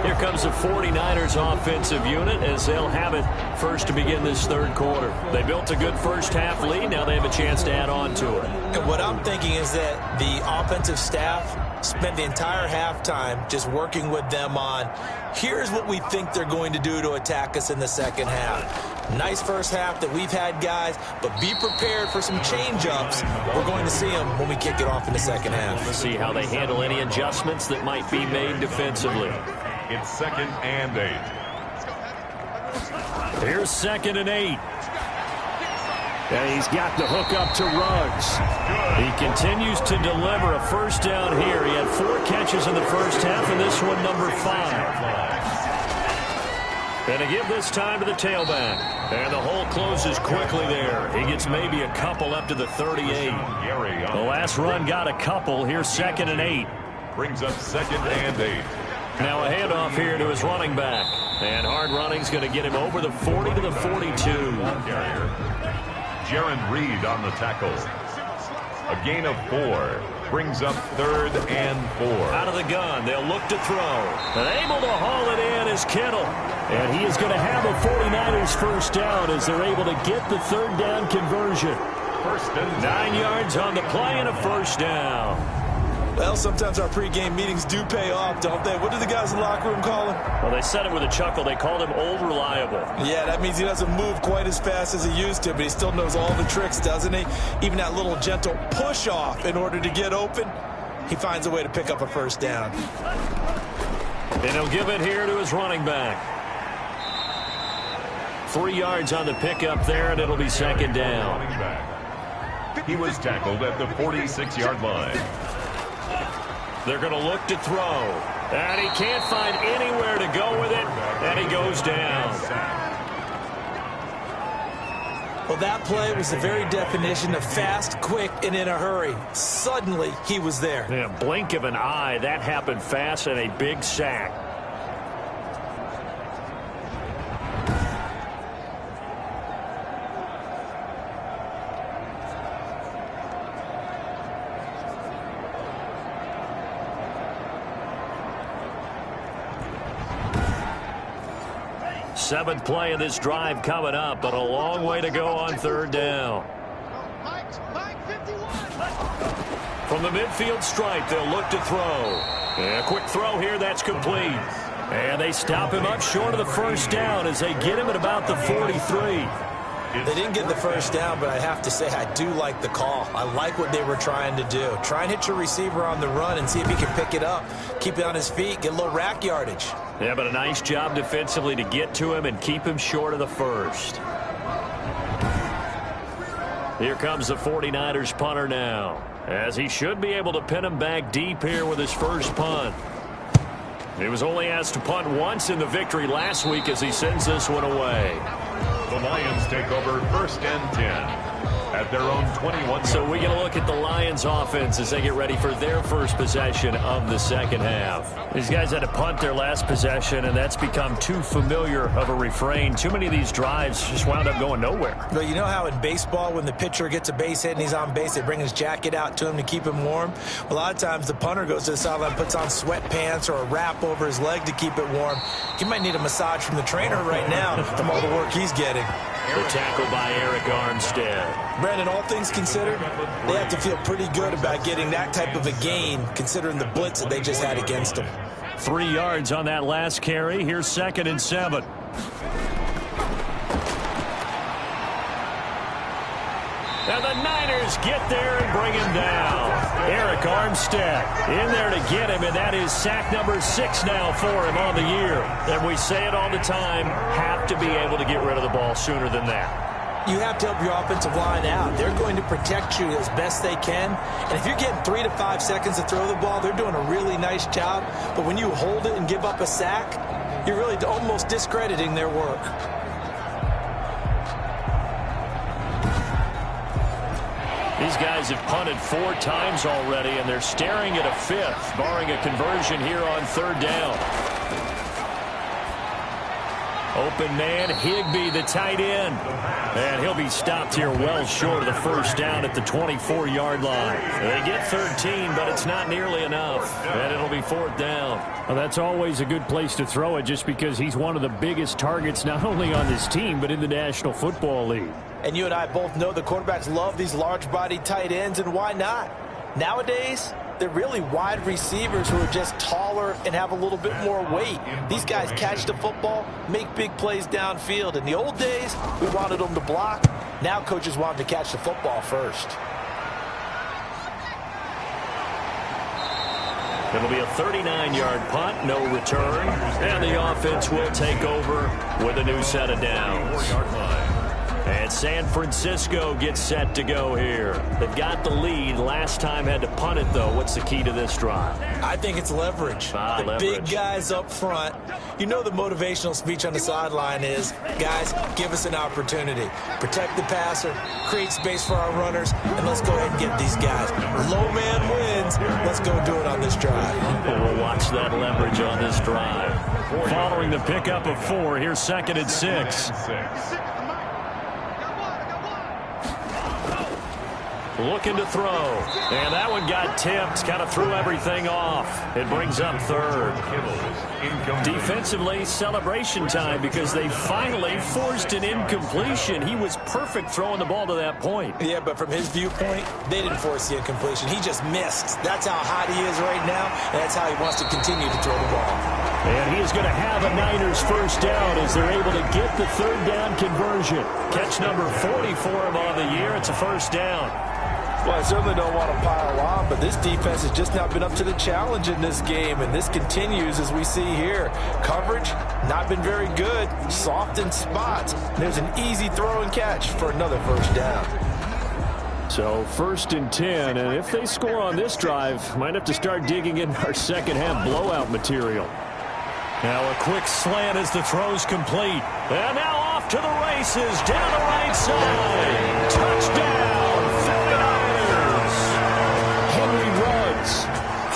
Here comes the 49ers offensive unit as they'll have it first to begin this third quarter. They built a good first half lead. Now they have a chance to add on to it. And what I'm thinking is that the offensive staff spent the entire halftime just working with them on, here's what we think they're going to do to attack us in the second half. Nice first half that we've had, guys, but be prepared for some change-ups. We're going to see them when we kick it off in the second half. Let's see how they handle any adjustments that might be made defensively. It's 2nd and 8. Here's 2nd and 8. And he's got the hook up to Ruggs. He continues to deliver a first down here. He had 4 catches in the first half, and this one number 5. And to give this time to the tailback. And the hole closes quickly there. He gets maybe a couple up to the 38. The last run got a couple. Here's 2nd and 8. Brings up 2nd and 8. Now a handoff here to his running back. And hard running's going to get him over the 40 to the 42. Jaron Reed on the tackle. A gain of 4. Brings up 3rd and 4. Out of the gun. They'll look to throw. And able to haul it in is Kittle. And he is going to have a 49ers first down as they're able to get the 3rd down conversion. 1st and 9 yards on the play and a first down. Well, sometimes our pregame meetings do pay off, don't they? What do the guys in the locker room call him? Well, they said it with a chuckle. They called him Old Reliable. Yeah, that means he doesn't move quite as fast as he used to, but he still knows all the tricks, doesn't he? Even that little gentle push-off in order to get open, he finds a way to pick up a first down. And he'll give it here to his running back. 3 yards on the pickup there, and it'll be 2nd down. he was tackled at the 46-yard line. They're going to look to throw. And he can't find anywhere to go with it. And he goes down. Well, that play was the very definition of fast, quick, and in a hurry. Suddenly, he was there. Yeah, blink of an eye. That happened fast and a big sack. Seventh play of this drive coming up, but a long way to go on 3rd down. From the midfield stripe, they'll look to throw. And a quick throw here, that's complete. And they stop him up short of the first down as they get him at about the 43. They didn't get the first down, but I have to say I do like the call. I like what they were trying to do. Try and hit your receiver on the run and see if he can pick it up. Keep it on his feet, get a little rack yardage. Yeah, but a nice job defensively to get to him and keep him short of the first. Here comes the 49ers punter now, as he should be able to pin him back deep here with his first punt. He was only asked to punt once in the victory last week as he sends this one away. The Lions take over 1st and 10 at their own 21. So we get a look at the Lions offense as they get ready for their first possession of the second half. These guys had to punt their last possession, and that's become too familiar of a refrain. Too many of these drives just wound up going nowhere. But you know how in baseball when the pitcher gets a base hit and he's on base, they bring his jacket out to him to keep him warm? A lot of times the punter goes to the sideline, puts on sweatpants or a wrap over his leg to keep it warm. He might need a massage from the trainer right now from all the work he's getting. The tackle by Eric Armstead. Brandon, all things considered, they have to feel pretty good about getting that type of a gain, considering the blitz that they just had against them. 3 yards on that last carry. Here's 2nd and 7. And the Niners get there and bring him down. Eric Armstead in there to get him, and that is sack number 6 now for him on the year. And we say it all the time, have to be able to get rid of the ball sooner than that. You have to help your offensive line out. They're going to protect you as best they can. And if you're getting 3 to 5 seconds to throw the ball, they're doing a really nice job. But when you hold it and give up a sack, you're really almost discrediting their work. These guys have punted 4 times already, and they're staring at a 5th, barring a conversion here on 3rd down. Open man, Higbee, the tight end. And he'll be stopped here well short of the first down at the 24-yard line. They get 13, but it's not nearly enough. And it'll be 4th down. Well, that's always a good place to throw it just because he's one of the biggest targets not only on this team but in the National Football League. And you and I both know the quarterbacks love these large-bodied tight ends, and why not? Nowadays, They're really wide receivers who are just taller and have a little bit more weight. These guys catch the football, make big plays downfield. In the old days, we wanted them to block. Now coaches want them to catch the football first. It'll be a 39-yard punt, no return, and the offense will take over with a new set of downs. And San Francisco gets set to go here. They've got the lead. Last time had to punt it, though. What's the key to this drive? I think it's leverage. The big guys up front. You know the motivational speech on the sideline is, guys, give us an opportunity. Protect the passer, create space for our runners, and let's go ahead and get these guys. Low man wins. Let's go do it on this drive. We'll watch that leverage on this drive. Following the pickup of 4, here's 2nd and 6. Looking to throw. And that one got tipped. Kind of threw everything off. It brings up 3rd. Defensively, celebration time because they finally forced an incompletion. He was perfect throwing the ball to that point. Yeah, but from his viewpoint, they didn't force the incompletion. He just missed. That's how hot he is right now, and that's how he wants to continue to throw the ball. And he is going to have a Niners first down as they're able to get the 3rd down conversion. Catch number 40 for him on the year. It's a first down. Well, I certainly don't want to pile on, but this defense has just not been up to the challenge in this game, and this continues as we see here. Coverage, not been very good, soft in spots. There's an easy throw and catch for another first down. So 1st and 10, and if they score on this drive, might have to start digging in our second-half blowout material. Now a quick slant as the throw's complete. And now off to the races, down the right side. Touchdown!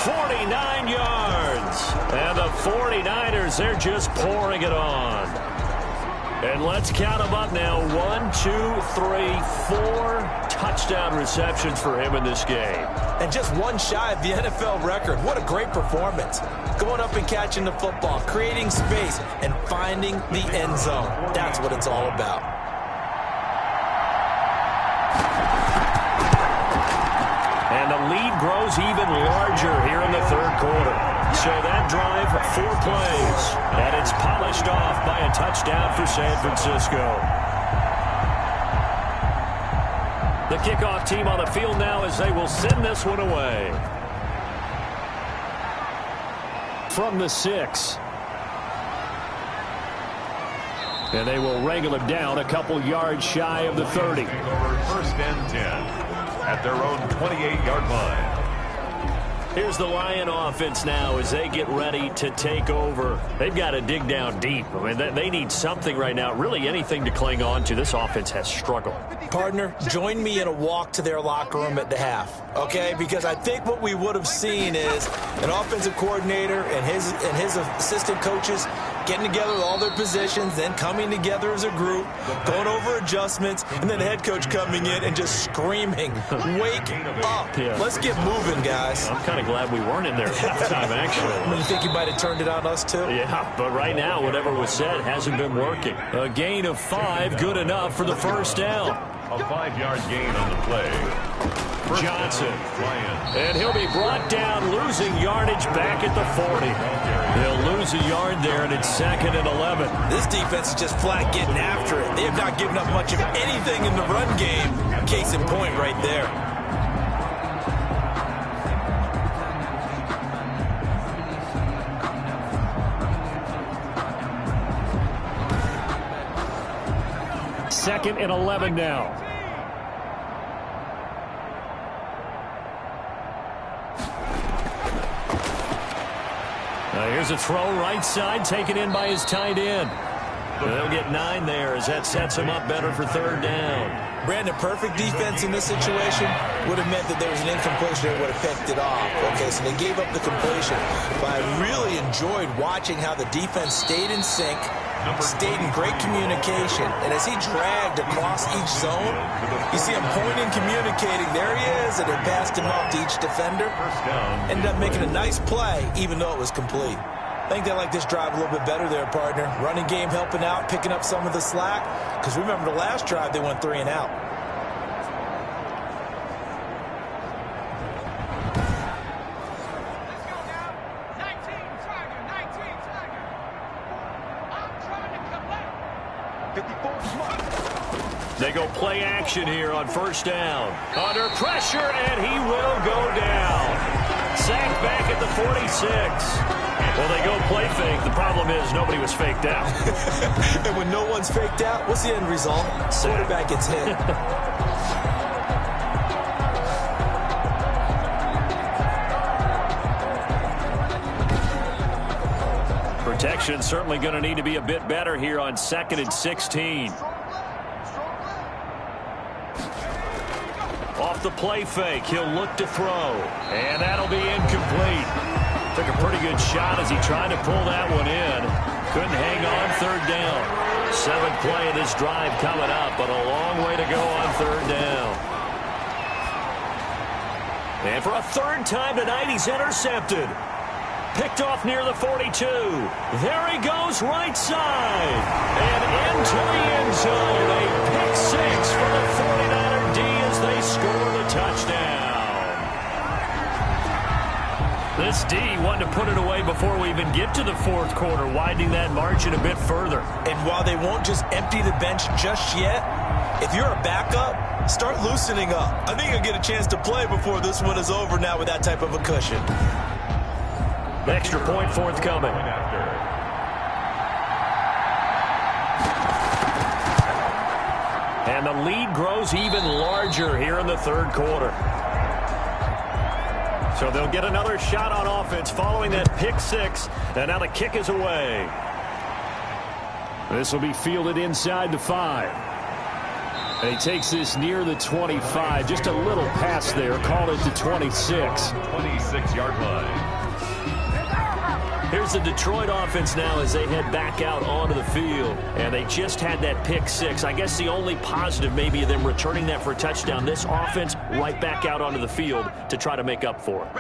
49 yards. And the 49ers, they're just pouring it on. And let's count them up now. 1, 2, 3, 4 touchdown receptions for him in this game. And just one shy of the NFL record. What a great performance. Going up and catching the football, creating space, and finding the end zone. That's what it's all about. And the lead grows even larger here in the 3rd quarter. So that drive, 4 plays, and it's polished off by a touchdown for San Francisco. The kickoff team on the field now as they will send this one away. From the 6. And they will wrangle him down a couple yards shy of the 30. 1st and 10. At their own 28-yard line. Here's the Lion offense now as they get ready to take over. They've got to dig down deep. I mean, they need something right now, really anything to cling on to. This offense has struggled. Partner, join me in a walk to their locker room at the half, okay? Because I think what we would have seen is an offensive coordinator and his assistant coaches getting together with all their positions, then coming together as a group, going over adjustments, and then the head coach coming in and just screaming, wake up. Yeah. Let's get moving, guys. I'm kind of glad we weren't in there at halftime, actually. You think you might have turned it on us, too? Yeah, but right now, whatever was said hasn't been working. A gain of 5, good enough for the first down. A 5-yard gain on the play. Johnson. And he'll be brought down, losing yardage back at the 40. He'll lose a yard there, and it's 2nd and 11. This defense is just flat getting after it. They have not given up much of anything in the run game. Case in point right there. Second and 11 now. Here's a throw right side, taken in by his tight end. They'll get 9 there as that sets him up better for 3rd down. Brandon, perfect defense in this situation would have meant that there was an incompletion that would have picked it off. Okay, so they gave up the completion. But I really enjoyed watching how the defense stayed in sync, stayed in great communication. And as he dragged across each zone, you see him pointing, communicating. There he is, and it passed him off to each defender. Ended up making a nice play, even though it was complete. I think they like this drive a little bit better there, partner. Running game helping out, picking up some of the slack. Because remember the last drive, they went 3 and out. They go play action here on first down. Under pressure, and he will go down. Sacked back at the 46. Well, they go play fake. The problem is nobody was faked out. And when no one's faked out, what's the end result? Quarterback gets hit. Protection certainly going to need to be a bit better here on 2nd and 16. Off the play fake, he'll look to throw. And that'll be incomplete. Took a pretty good shot as he tried to pull that one in. Couldn't hang on 3rd down. 7th play of this drive coming up, but a long way to go on 3rd down. And for a 3rd time tonight, he's intercepted. Picked off near the 42. There he goes, right side. And into the end zone. A pick 6 for the 49er D as they score the touchdown. This D wanted to put it away before we even get to the 4th quarter, widening that margin a bit further. And while they won't just empty the bench just yet, if you're a backup, start loosening up. I think you'll get a chance to play before this one is over now with that type of a cushion. Extra point forthcoming. And the lead grows even larger here in the 3rd quarter. So they'll get another shot on offense following that pick 6. And now the kick is away. This will be fielded inside the 5. And he takes this near the 25. Just a little pass there. Call it the 26. 26-yard line. Here's the Detroit offense now as they head back out onto the field. And they just had that pick 6. I guess the only positive maybe of them returning that for a touchdown. This offense right back out onto the field to try to make up for it.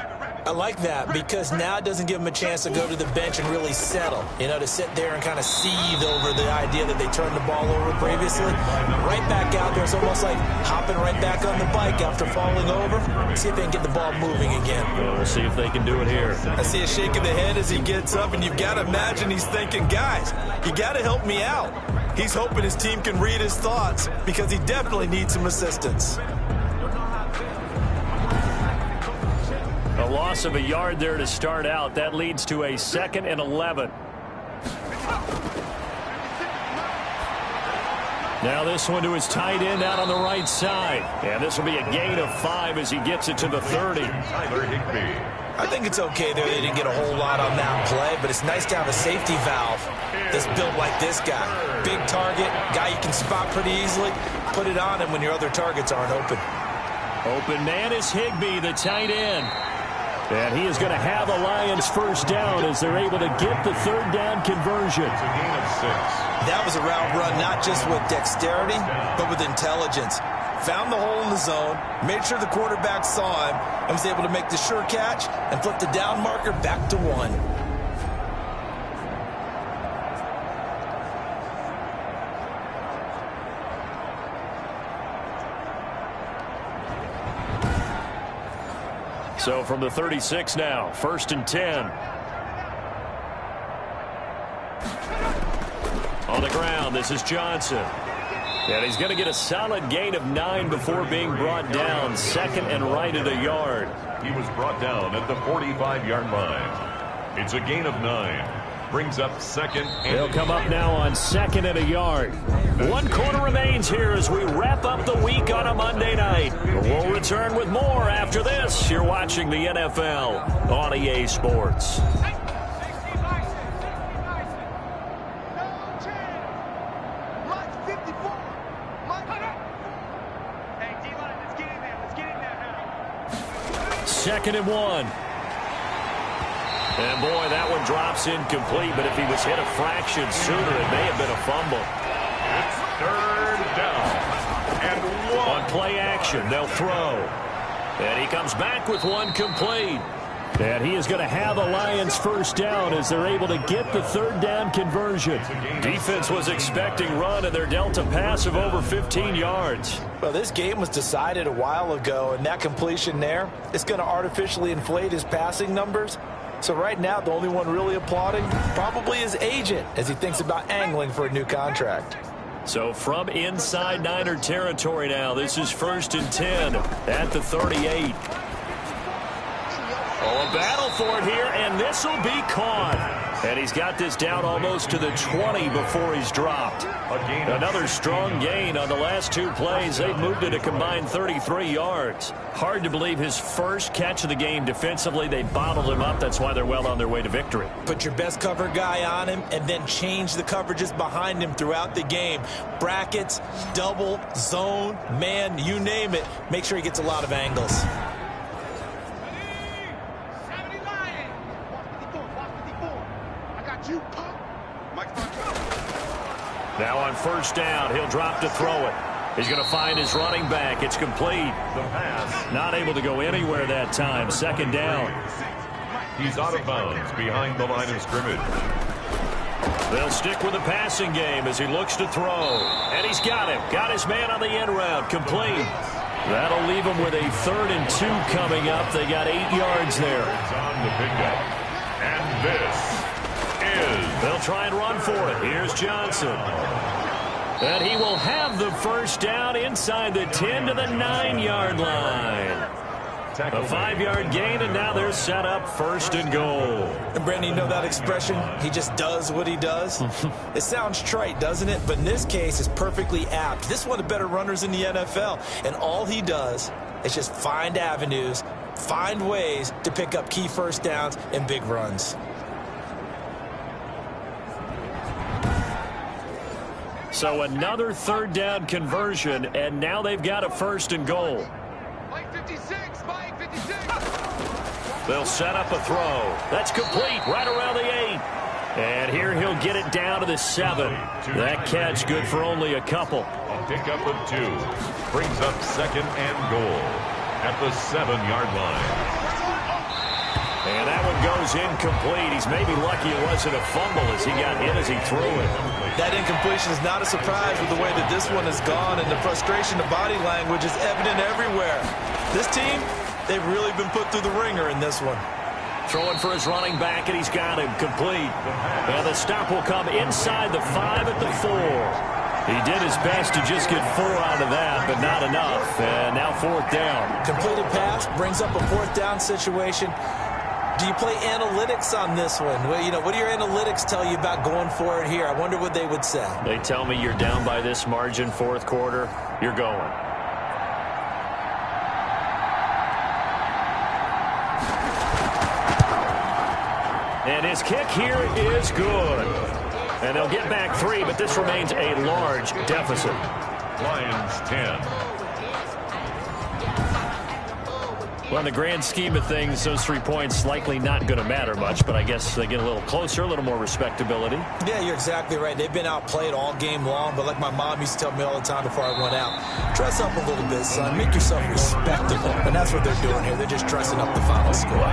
I like that because now it doesn't give them a chance to go to the bench and really settle. You know, to sit there and kind of seethe over the idea that they turned the ball over previously. Right back out there. It's almost like hopping right back on the bike after falling over. See if they can get the ball moving again. Well, we'll see if they can do it here. I see a shake of the head as he gets up, and you've got to imagine he's thinking, guys, you got to help me out. He's hoping his team can read his thoughts because he definitely needs some assistance. A loss of a yard there to start out. That leads to a 2nd and 11. Now this one to his tight end out on the right side. And this will be a gain of 5 as he gets it to the 30. I think it's okay there. They didn't get a whole lot on that play, but it's nice to have a safety valve that's built like this guy. Big target, guy you can spot pretty easily. Put it on him when your other targets aren't open. Open man is Higbee, the tight end. And he is going to have a Lions first down as they're able to get the 3rd down conversion. It's a gain of 6. That was a route run not just with dexterity, but with intelligence. Found the hole in the zone, made sure the quarterback saw him, and was able to make the sure catch and flip the down marker back to 1. So from the 36 now, 1st and 10. On the ground, this is Johnson. And he's going to get a solid gain of 9 before being brought down. 2nd and right at a yard. He was brought down at the 45-yard line. It's a gain of 9. Brings up 2nd and They'll come up now on 2nd and a yard. 1 quarter remains here as we wrap up the week on a Monday night. We'll return with more after this. You're watching the NFL on EA Sports. Second and 1. And, boy, that one drops incomplete, but if he was hit a fraction sooner, it may have been a fumble. It's 3rd down. And 1. On play action, they'll throw. And he comes back with 1 complete. And he is going to have a Lions first down as they're able to get the 3rd down conversion. Defense was expecting run, and they're dealt a pass of over 15 yards. Well, this game was decided a while ago, and that completion there is going to artificially inflate his passing numbers. So right now, the only one really applauding probably his agent as he thinks about angling for a new contract. So from inside Niner territory now, this is 1st and 10 at the 38. Oh, a battle for it here, and this will be caught. And he's got this down almost to the 20 before he's dropped. Another strong gain on the last 2 plays. They've moved it a combined 33 yards. Hard to believe his first catch of the game defensively. They bottled him up. That's why they're well on their way to victory. Put your best cover guy on him and then change the coverages behind him throughout the game. Brackets, double, zone, man, you name it. Make sure he gets a lot of angles. Now on 1st down, he'll drop to throw it. He's going to find his running back. It's complete. The pass. Not able to go anywhere that time. 2nd down. He's out of bounds behind the line of scrimmage. They'll stick with the passing game as he looks to throw. And he's got him. Got his man on the end route. Complete. That'll leave him with a 3rd and 2 coming up. They got 8 yards there. It's on the pickup. And this. They'll try and run for it. Here's Johnson. And he will have the 1st down inside the 10 to the 9-yard line. A 5-yard gain, and now they're set up 1st and goal. And Brandon, you know that expression? He just does what he does. It sounds trite, doesn't it? But in this case, it's perfectly apt. This is one of the better runners in the NFL. And all he does is just find avenues, find ways to pick up key 1st downs and big runs. So another 3rd down conversion, and now they've got a 1st and goal. They'll set up a throw. That's complete right around the 8. And here he'll get it down to the 7. That catch good for only a couple. A pickup of 2. Brings up 2nd and goal at the 7-yard line. And that one goes incomplete. He's maybe lucky it wasn't a fumble as he got hit as he threw it. That incompletion is not a surprise with the way that this one has gone, and the frustration of body language is evident everywhere. This team, they've really been put through the ringer in this one. Throwing for his running back, and he's got him complete. And the stop will come inside the 5 at the 4. He did his best to just get 4 out of that, but not enough. And now 4th down. Completed pass brings up a 4th down situation. Do you play analytics on this one? Well, you know, what do your analytics tell you about going for it here? I wonder what they would say. They tell me you're down by this margin 4th quarter, you're going. And his kick here is good. And they'll get back 3, but this remains a large deficit. Lions 10. Well, in the grand scheme of things, those 3 points likely not going to matter much, but I guess they get a little closer, a little more respectability. Yeah, you're exactly right. They've been outplayed all game long, but like my mom used to tell me all the time before I went out, dress up a little bit, son. Make yourself respectable. And that's what they're doing here. They're just dressing up the final score.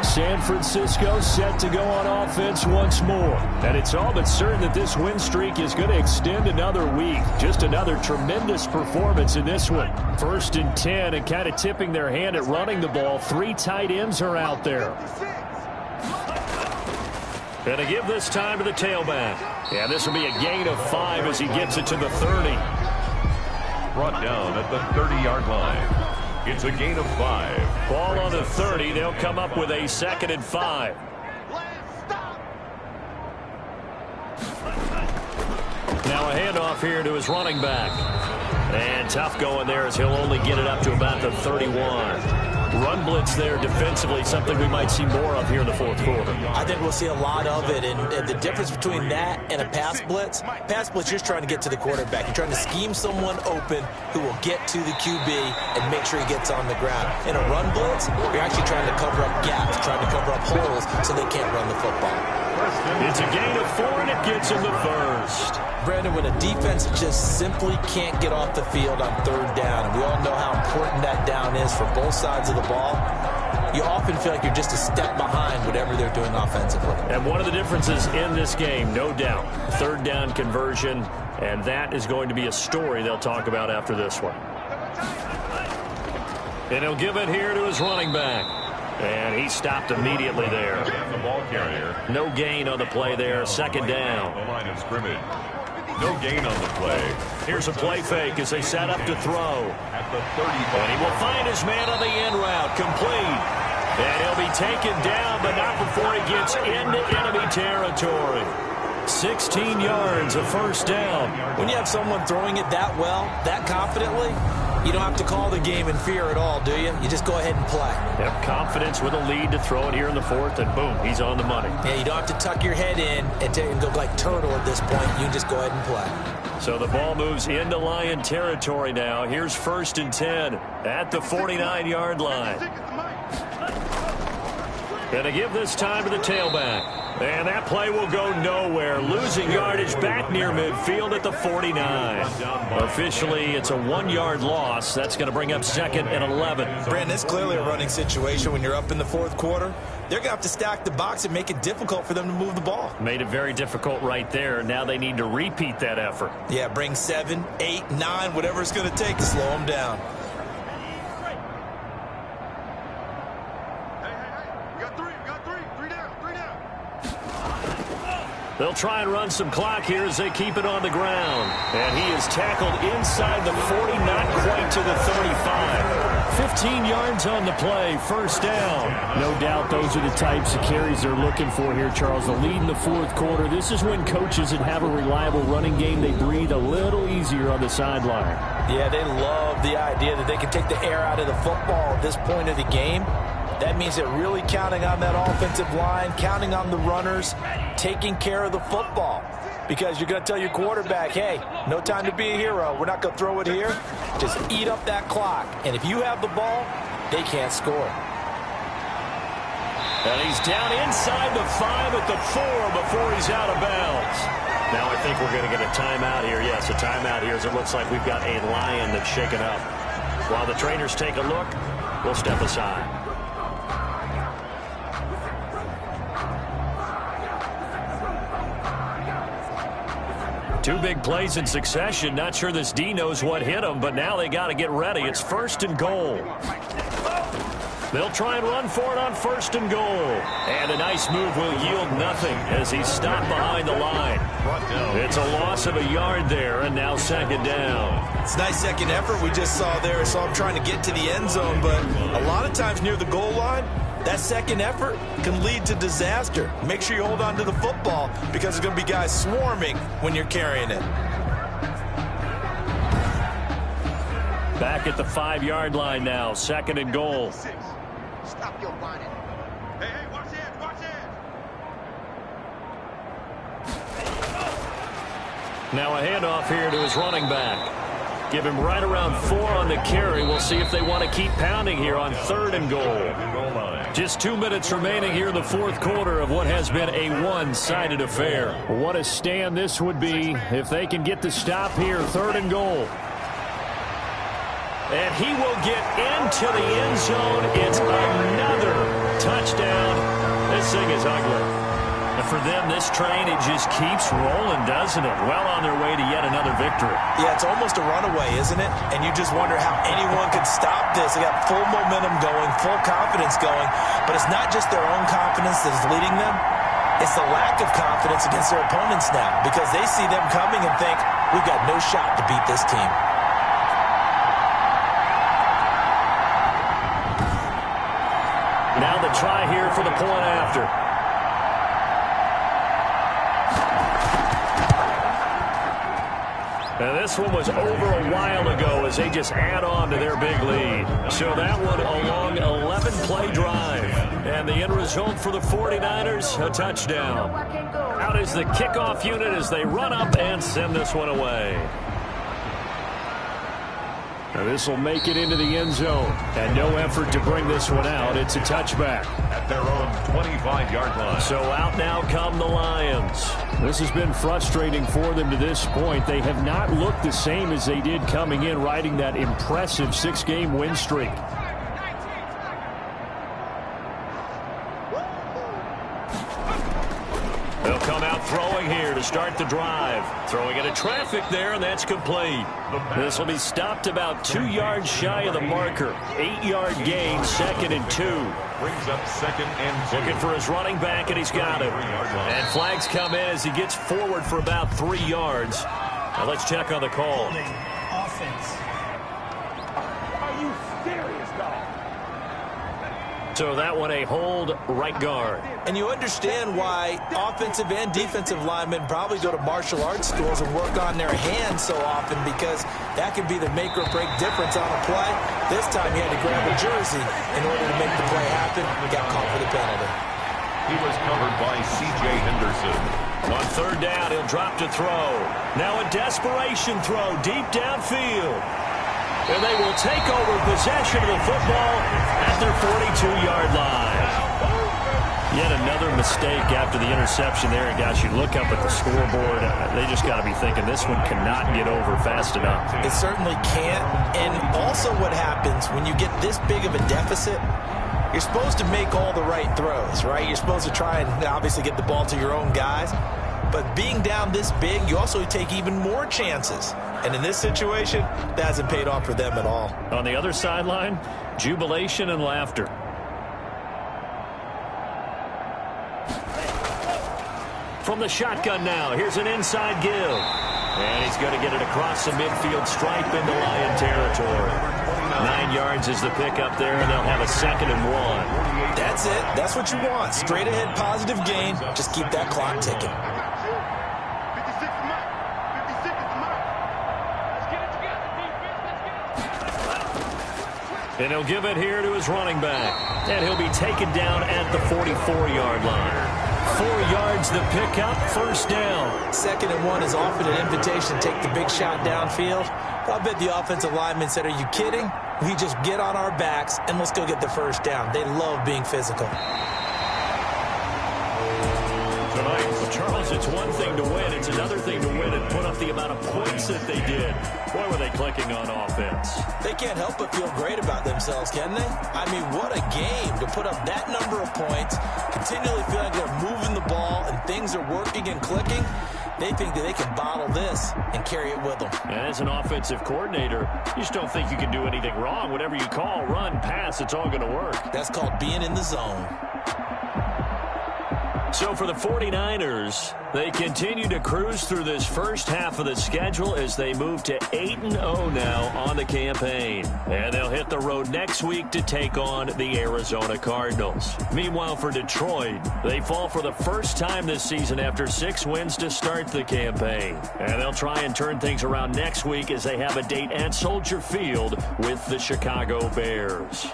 San Francisco set to go on offense once more. And it's all but certain that this win streak is going to extend another week. Just another tremendous performance in this one. 1st and 10, and kind of tipping their hand at running the ball. 3 tight ends are out there. And to give this time to the tailback. Yeah, this will be a gain of 5 as he gets it to the 30. Brought down at the 30-yard line. It's a gain of 5. Ball on the 30. They'll come up with a 2nd and 5. Now a handoff here to his running back. And tough going there as he'll only get it up to about the 31. Run blitz there defensively, something we might see more of here in the 4th quarter. I think we'll see a lot of it, and the difference between that and a pass blitz, you're just trying to get to the quarterback. You're trying to scheme someone open who will get to the QB and make sure he gets on the ground. In a run blitz, you're actually trying to cover up gaps, trying to cover up holes so they can't run the football. It's a gain of 4, and it gets him the 1st. Brandon, when a defense just simply can't get off the field on 3rd down, and we all know how important that down is for both sides of the ball, you often feel like you're just a step behind whatever they're doing offensively. And one of the differences in this game, no doubt, 3rd down conversion, and that is going to be a story they'll talk about after this one. And he'll give it here to his running back. And he stopped immediately there. And the ball carrier. No gain on the play there. Second down. The line of scrimmage. No gain on the play. Here's a play fake as they set up to throw. At the 35. And he will find his man on the end route. Complete. And he'll be taken down, but not before he gets into enemy territory. 16 yards, a first down. When you have someone throwing it that well, that confidently, you don't have to call the game in fear at all, do you? You just go ahead and play. Have confidence with a lead to throw it here in the fourth, and boom, he's on the money. Yeah, you don't have to tuck your head in and go like turtle at this point. You can just go ahead and play. So the ball moves into Lion territory now. Here's 1st and 10 at the 49-yard line. Gonna give this time to the tailback. And that play will go nowhere. Losing yardage back near midfield at the 49. Officially, it's a 1-yard loss. That's going to bring up 2nd and 11. Brandon, it's clearly a running situation when you're up in the fourth quarter. They're going to have to stack the box and make it difficult for them to move the ball. Made it very difficult right there. Now they need to repeat that effort. Yeah, bring 7, 8, 9, whatever it's going to take to slow them down. They'll try and run some clock here as they keep it on the ground. And he is tackled inside the 40, not quite to the 35. 15 yards on the play, first down. No doubt those are the types of carries they're looking for here, Charles. The lead in the fourth quarter. This is when coaches that have a reliable running game, they breathe a little easier on the sideline. Yeah, they love the idea that they can take the air out of the football at this point of the game. That means they're really counting on that offensive line, counting on the runners, taking care of the football. Because you're going to tell your quarterback, hey, no time to be a hero. We're not going to throw it here. Just eat up that clock. And if you have the ball, they can't score. And he's down inside the 5 at the 4 before he's out of bounds. Now I think we're going to get a timeout here. Yes, a timeout here as it looks like we've got a Lion that's shaken up. While the trainers take a look, we'll step aside. Two big plays in succession. Not sure this D knows what hit him, but now they got to get ready. It's 1st and goal. They'll try and run for it on 1st and goal. And a nice move will yield nothing as he's stopped behind the line. It's a loss of a yard there, and now 2nd down. It's a nice second effort we just saw there. Saw him trying to get to the end zone, but a lot of times near the goal line, that second effort can lead to disaster. Make sure you hold on to the football because there's going to be guys swarming when you're carrying it. Back at the 5-yard line now, 2nd and goal. Stop your whining. Hey, watch it, watch it. Now a handoff here to his running back. Give him right around 4 on the carry. We'll see if they want to keep pounding here on 3rd and goal. Just 2 minutes remaining here in the fourth quarter of what has been a one-sided affair. What a stand this would be if they can get the stop here, 3rd and goal. And he will get into the end zone. It's another touchdown. This thing is ugly. And for them, this train, it just keeps rolling, doesn't it? Well on their way to yet another victory. Yeah, it's almost a runaway, isn't it? And you just wonder how anyone could stop this. They got full momentum going, full confidence going. But it's not just their own confidence that is leading them. It's the lack of confidence against their opponents now because they see them coming and think, we've got no shot to beat this team. Now the try here for the point after. Now this one was over a while ago as they just add on to their big lead. So that one a long 11-play drive. And the end result for the 49ers, a touchdown. Out is the kickoff unit as they run up and send this one away. Now this will make it into the end zone. And no effort to bring this one out. It's a touchback. At their own 25-yard line. So out now come the Lions. This has been frustrating for them to this point. They have not looked the same as they did coming in, riding that impressive 6-game win streak. They'll come out throwing here to start the drive. Throwing into traffic there, and that's complete. This will be stopped about 2 yards shy of the marker. 8-yard gain, 2nd and 2. Brings up 2nd and 2. Looking for his running back, and he's got him. And flags come in as he gets forward for about 3 yards. Now let's check on the call. Offense. Are you serious, dog? So that one a hold right guard. And you understand why offensive and defensive linemen probably go to martial arts schools and work on their hands so often, because that can be the make or break difference on a play. This time he had to grab a jersey in order to make the play happen. Got caught for the penalty. He was covered by C.J. Henderson. On 3rd down, he'll drop to throw. Now a desperation throw deep downfield. And they will take over possession of the football at their 42-yard line. Yet another mistake after the interception there. And guys, you look up at the scoreboard, they just got to be thinking this one cannot get over fast enough. It certainly can't. And also what happens when you get this big of a deficit, you're supposed to make all the right throws, right? You're supposed to try and obviously get the ball to your own guys. But being down this big, you also take even more chances. And in this situation, that hasn't paid off for them at all. On the other sideline, jubilation and laughter. From the shotgun now, here's an inside give. And he's going to get it across the midfield stripe into Lion territory. 9 yards is the pickup there, and they'll have a 2nd and 1. That's it. That's what you want. Straight ahead positive gain. Just keep that clock ticking. 56 is mine. 56 is mine. Let's get it together, defense. Let's get it. And he'll give it here to his running back. And he'll be taken down at the 44-yard line. 4 yards the pickup, 1st down. 2nd and 1 is often an invitation to take the big shot downfield. I bet the offensive lineman said, are you kidding? We just get on our backs and let's go get the 1st down. They love being physical. Tonight, Charles, it's one thing to win. It's another thing to win and put up the amount of points that they did. Boy, were they clicking on offense. They can't help but feel great about themselves, can they? I mean, what a game to put up that number of points, continually feel like they're moving the ball and things are working and clicking. They think that they can bottle this and carry it with them. And as an offensive coordinator, you just don't think you can do anything wrong. Whatever you call, run, pass, it's all going to work. That's called being in the zone. So for the 49ers, they continue to cruise through this first half of the schedule as they move to 8-0 now on the campaign. And they'll hit the road next week to take on the Arizona Cardinals. Meanwhile, for Detroit, they fall for the first time this season after 6 wins to start the campaign. And they'll try and turn things around next week as they have a date at Soldier Field with the Chicago Bears.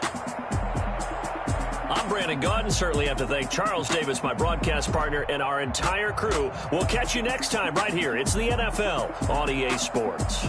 I'm Brandon Gaudin. Certainly have to thank Charles Davis, my broadcast partner, and our entire crew. We'll catch you next time right here. It's the NFL on EA Sports.